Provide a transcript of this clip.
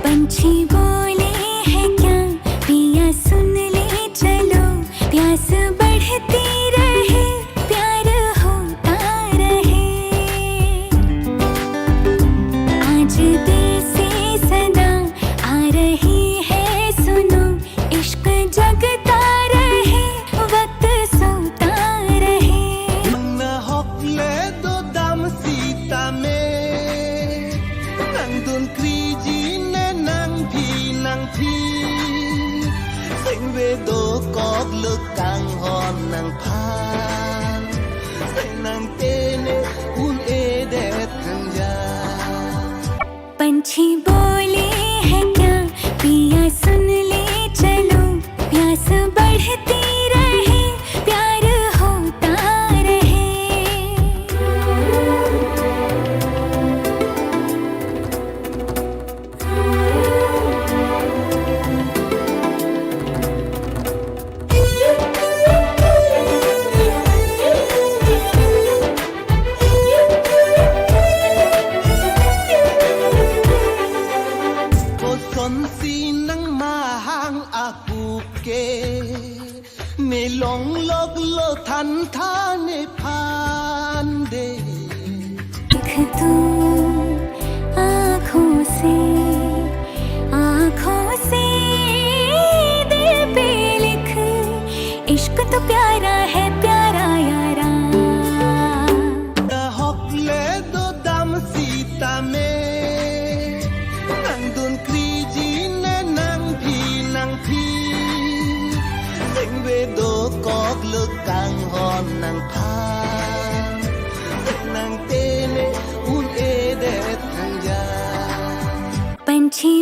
पंछी बोले हैं क्या पिया सुन ले चलो, प्यास बढ़ती रहे प्यार होता रहे। आज दिल से सदा आ रही है सुनो, इश्क जगता रहे वक्त सोता रहे। Mga hokle do dam sita me, nang dun kriji ne nang phi, sing ve do kok luk kang hon nang phan, sing nang te ne un e det kang ya. पंछी बोले हैं क्या पिया सुन ले चलो, प्यास बढ़ती रहे प्यार होता रहे। Ko son si nang mahang aku ke, me long lok lo than tha ne phan de. लिख तू आँखों से दिल पे लिख, इश्क तो प्यारा है प्यारा यारा। Na hokle do dam sita me, nang dun kriji ne nang phi, sing ve do kok luk kang hon nang phan, sing nang te ne un e det kang ya. पंछी